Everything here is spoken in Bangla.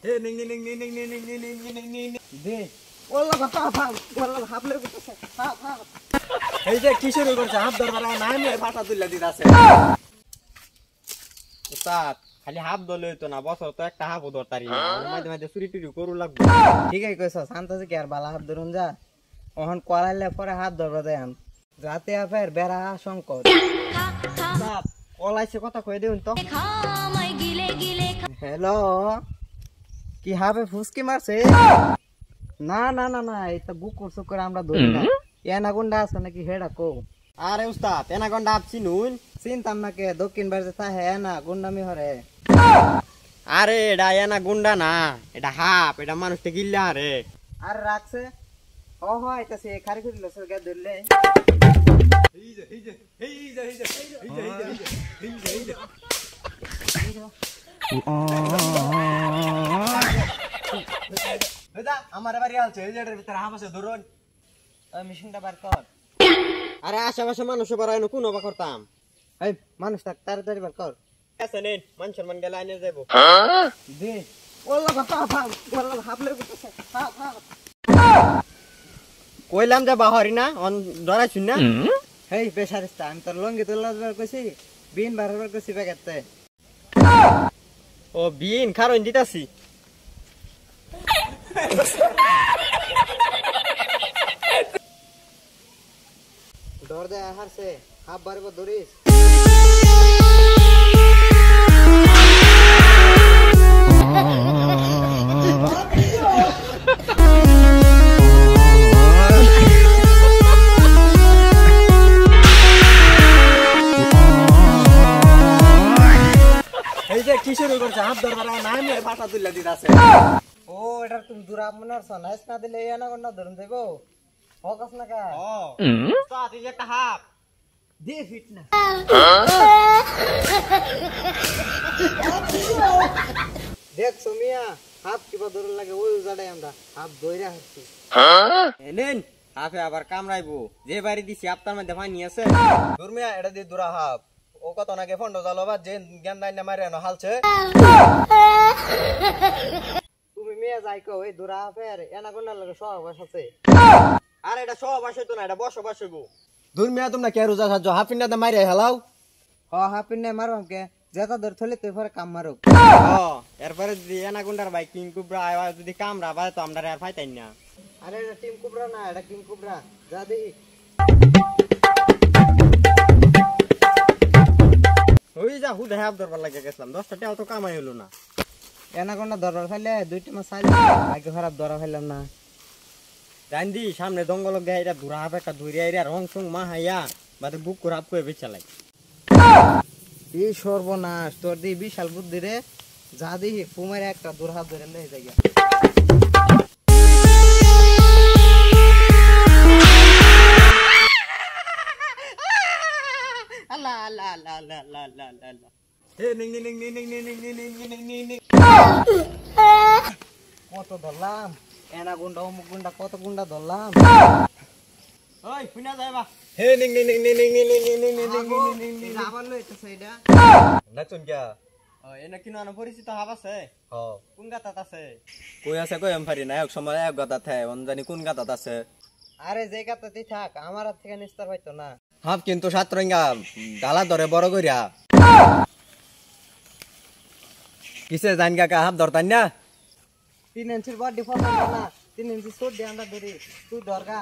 হে নিং নিং নিং নিং নিং নিং নিং নিং নিং দে ওলা বাবা ওলা হাবলে করতেছে হাপ হাপ এই যে কি শুরু করছে হাত ধরবার নাই আমি ফাটা তুইলা দিতাছে উস্তাদ খালি হাত ধরলে হইতো না বছর তো একটা হাফও ধরতারি না মাঝে মাঝে চুরি টুরি করু লাগবে ঠিকই কইছ শান্তছে কি আর বালা হাত ধরুন যা ওহন করাইলে পরে হাত ধরবা দেন যাতে আফের বেড়া সংকট উস্তাদ কলাইছে কথা কই দেউন তো হ্যালো কি হবে ফুসকি মারছে না না না না এটা বুক করছো করে আমরা ধরি না এনা গুন্ডা আছে নাকি হেডা কো আরে উস্তাদ এনা গন্ডা আপছি নুন চিন্তাম নাকি দক্ষিণ বাড়িতে তাহে না গুন্ডামি হরে আরে এটা এনা গুন্ডা না এটা হাপ এটা মানুষটা গিল্লা রে আর রাখছে ও হয় এটা সে খারি করে লসে গে ধরলে আমার বাড়ি আলছে এই যেটার ভিতরে হাফ আছে ধরুন মেশিনটা বার কর আরে আশেপাশে মানুষ বাড়াই না কোন অবা করতাম এই মানুষ তাড়াতাড়ি বার কর আছে নেন মানুষের মান গেলে আইনে যাবো দে ওলা বাবা ওলা হাবলে করতেছে হাপ হাপ কইলাম যে বাহারি না অন ধরাই শুন না হেই বেসারিস্তা আমি তোর লঙ্গি তোলা বার কইছি বিন বার কইছি প্যাকেটতে ও বিন খারন দিতাছি ধর দে হারছে হাফ বারবার ধরিস এই যে কি শুরু করছে হাত ধরবার নাই আমি ফাটা তুইলা দিতাছে ও এটা তুমি দূরা মনার সনাইস না দিলে এনা কোন ধরুন দেবো ফোকাস না কা ও উস্তাদ এই যে একটা হাপ দে ফিট না দেখ সুমিয়া হাফ কিবা ধরুন লাগে ওই উজাড়াই আমরা হাফ দইরা হাসছি নেন হাফে আবার কামড়াইবো যে বাড়ি দিছি আপনার মধ্যে পানি আছে দুর্মিয়া এটা দিয়ে দুরা হাফ ও কত নাকি ফন্ড জালবা যে জ্ঞান নাই না মারে না হালছে তুমি মেয়ে যাই কো ওই দূরা হাফের এনা কোন লাগে সহবাস আছে আর এটা সহবাস হইতো না এটা বসবাস হইবো দুর্মিয়া তোমরা কে রোজা সাহায্য হাফিনটা দে মাইরে হেলাও হ হাফিন নে মারো কে যেটা ধর থলে তুই পরে কাম মারো এরপরে যদি এনা গুন্ডার ভাই কিং কুবরা আয় যদি কামড়া ভাই তো আমরা আর ফাইতাই না আরে এটা টিম কুবরা না এটা কিং কুবরা যা দেখি ওই যা হুদে হাফ ধরবার লাগে গেছিলাম 10টা টাকা তো কামাই হলো না এনা কোন দরবার খাইলে দুইটা মাস চাইলে ভাগ্য খারাপ ধরা খাইলাম না জানদি সামনে জঙ্গল গে এটা ধুরা হাফ একটা ধরে আইরা রং সং মা হাইয়া বাদে বুক করে হাফ করে বেচালাই এই সর্বনাশ তোর দি বিশাল বুদ্ধি রে যা দেখি ফুমের একটা দুরহাত ধরে লয়ে যাই আল্লাহ আল্লাহ আল্লাহ আল্লাহ আল্লাহ আল্লাহ আল্লাহ হে নিং নিং নিং নিং নিং নিং নিং নিং নিং নিং কত ধরলাম এনা গুন্ডা অমুক গুন্ডা কত গুন্ডা ধরলাম ওই শুনা যাইবা হে নিং নিং নিং নিং নিং নিং নিং নিং নিং নিং নিং আবার লইতেছে এটা নাচুন কিয়া ও এনা কিনো আনা পরিচিত হাব আছে হ কোন গাতাত আছে কই আছে কই এম পারি না এক সময় এক গাতাত থাকে অনজানি কোন গাতাত আছে আরে যে গাতাতে থাক আমার হাত থেকে নিস্তার হইতো না হাফ কিন্তু সাতরঙ্গা ডালা ধরে বড় কইরা কিসে জান কাকা হাফ ধরতান না 3 ইঞ্চির বডি ফটো না 3 ইঞ্চি সুট দিয়ে আমরা ধরি তুই ধরগা